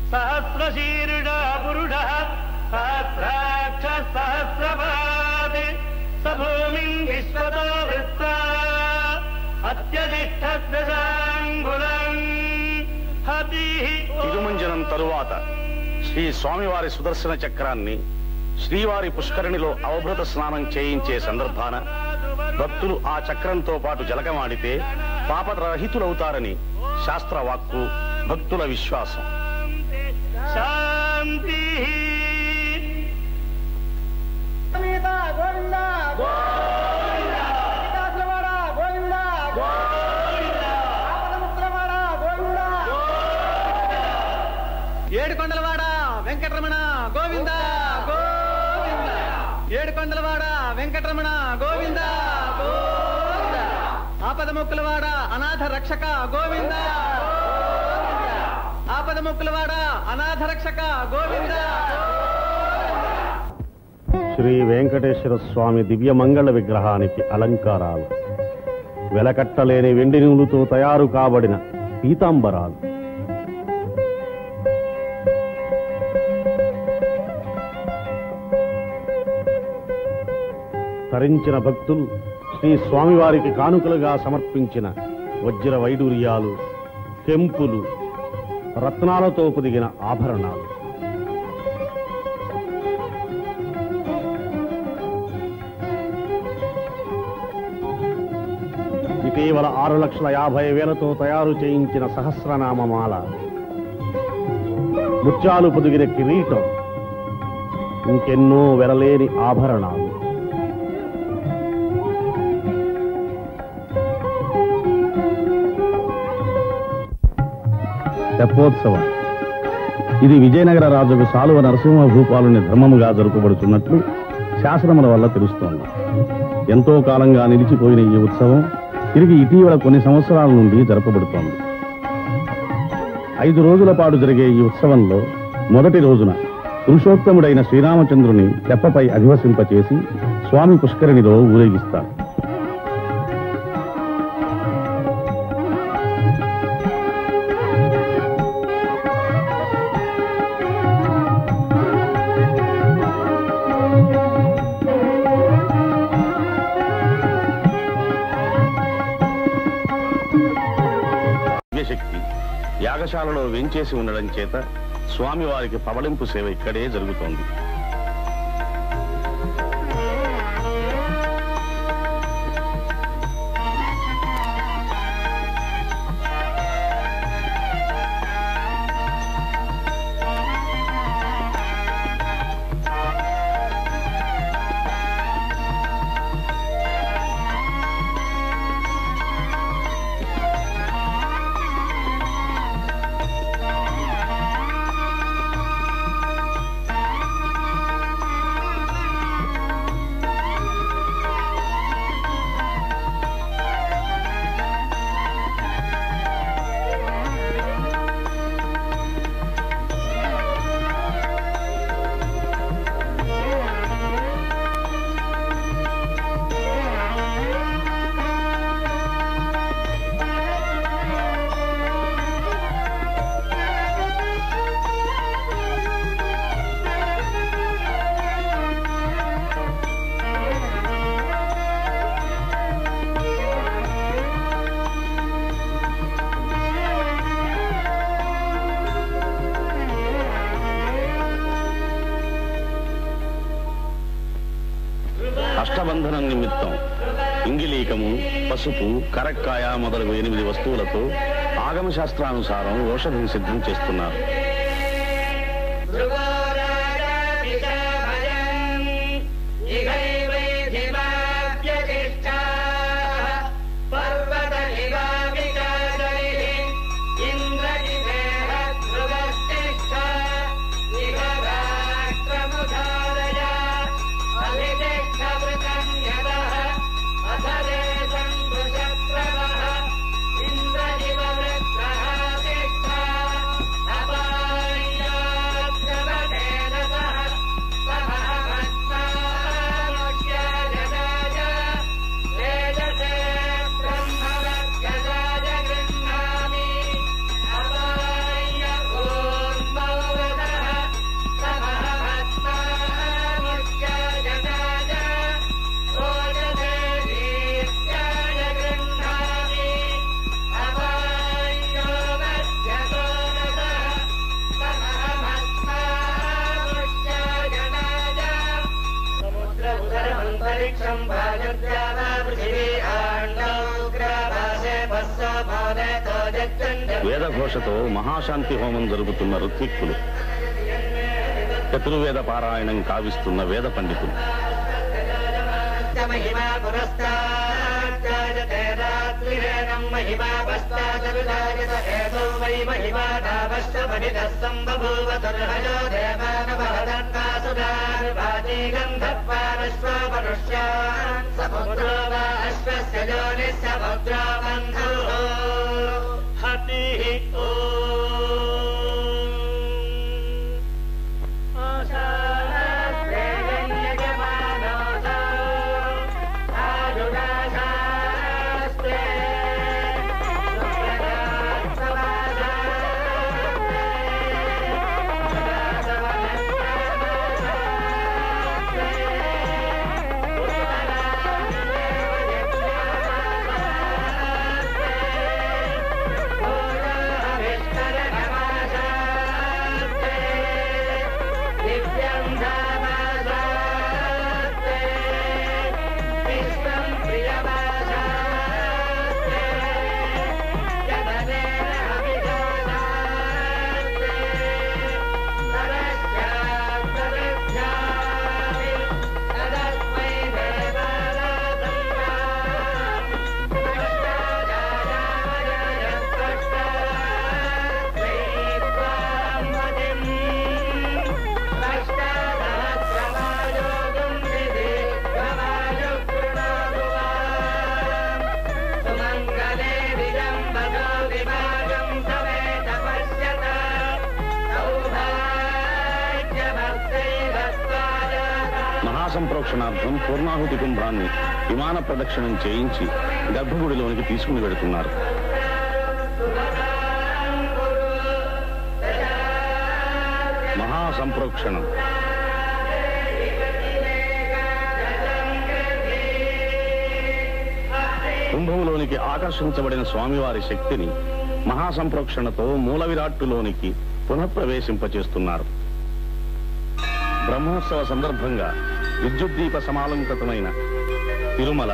सहस्रशीर्षा पुरुषः सहस्राक्ष सहस्रपात् सभूमिं विश्वतो वृत्ता अत्यतिष्ठद्दशाङ्गुलम् हतिः। తిరుమంజనం తరువాత శ్రీ స్వామివారి సుదర్శన చక్రాన్ని శ్రీవారి పుష్కరిణిలో అవభృత స్నానం చేయించే సందర్భాన భక్తులు ఆ చక్రంతో పాటు జలకమాడితే పాపరహితులవుతారని శాస్త్రవాక్కు, భక్తుల విశ్వాసం. శాంతి. ఏడుకొండలవాడ వెంకటరమణ గోవింద గోవింద. ఏడుకొండలవాడ వెంకటరమణ గోవింద గోవింద. ఆపదముక్కులవాడ అనాథ రక్షక గోవింద. ఆపదముక్కులవాడ అనాథ రక్షక గోవింద. శ్రీ వెంకటేశ్వర స్వామి దివ్యమంగళ విగ్రహానికి అలంకారాలు, వెలకట్టలేని వెండి నూలుతో తయారు కాబడిన పీతాంబరాలు, తరించిన భక్తులు శ్రీ స్వామివారికి కానుకలుగా సమర్పించిన వజ్ర వైడూర్యాలు, కెంపులు, రత్నాలతో పొదిగిన ఆభరణాలు, ఇటీవల 6,50,000తో తయారు చేయించిన సహస్రనామమాల, ముత్యాలు పొదిగిన కిరీటం, ఇంకెన్నో వెరలేని ఆభరణాలు. తెప్పోత్సవం ఇది విజయనగర రాజుకు సాలువ నరసింహ భూపాలుని ధర్మముగా జరుపబడుతున్నట్లు శాసనముల వల్ల తెలుస్తోంది. ఎంతో కాలంగా నిలిచిపోయిన ఈ ఉత్సవం తిరిగి ఇటీవల కొన్ని సంవత్సరాల నుండి జరపబడుతోంది. 5 రోజుల పాటు జరిగే ఈ ఉత్సవంలో మొదటి రోజున పురుషోత్తముడైన శ్రీరామచంద్రుని తెప్పపై అధివసింపచేసి స్వామి పుష్కరిణిలో ఊరేగిస్తారు. శక్తి యాగశాలలో వెంచేసి ఉండడం చేత స్వామివారికి పవళింపు సేవ ఇక్కడే జరుగుతోంది. అష్టబంధనం నిమిత్తం ఇంగిలీకము, పసుపు, కరక్కాయ మొదలగు 8 వస్తువులతో ఆగమ శాస్త్రానుసారం ఔషధం సిద్ధం చేస్తున్నారు. వేదఘోషతో మహాశాంతి హోమం జరుగుతున్న ఋత్విక్కులు, చతుర్వేద పారాయణం కావిస్తున్న వేద పండితులు. సంప్రోక్షణార్థం పూర్ణాహుతి కుంభాన్ని విమాన ప్రదక్షిణం చేయించి గర్భగుడిలోనికి తీసుకుని వెడుతున్నారు. మహాసంప్రోక్షణం. కుంభంలోనికి ఆకర్షించబడిన స్వామివారి శక్తిని మహాసంప్రోక్షణతో మూల విరాట్టులోనికి పునఃప్రవేశింపచేస్తున్నారు. బ్రహ్మోత్సవ సందర్భంగా విద్యుద్దీప సమాలంకృతమైన తిరుమల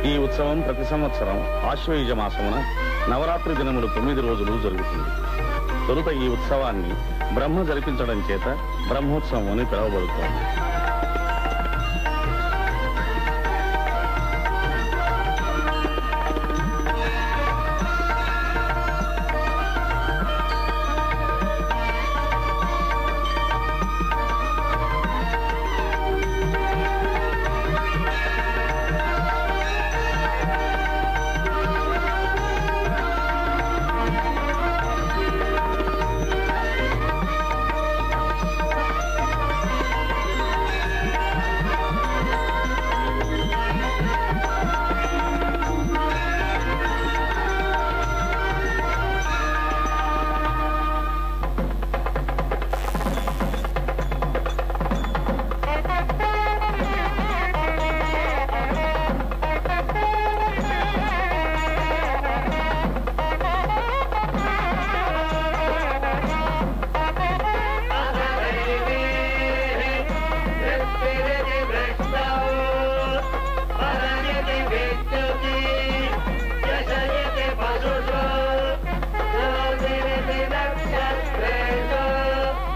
ఈ ఉత్సవం ప్రతి సంవత్సరం ఆశ్వయుజ మాసమున నవరాత్రి దినములు 9 రోజులు జరుగుతుంది. తొలుత ఈ ఉత్సవాన్ని బ్రహ్మ జరిపించడం చేత బ్రహ్మోత్సవం అని పిలువబడుతోంది.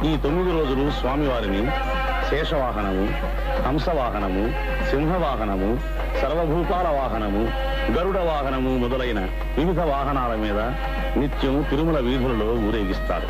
ఈ 9 రోజులు స్వామివారిని శేషవాహనము, హంసవాహనము, సింహవాహనము, సర్వభూపాల వాహనము, గరుడ వాహనము మొదలైన వివిధ వాహనాల మీద నిత్యం తిరుమల వీధులలో ఊరేగిస్తారు.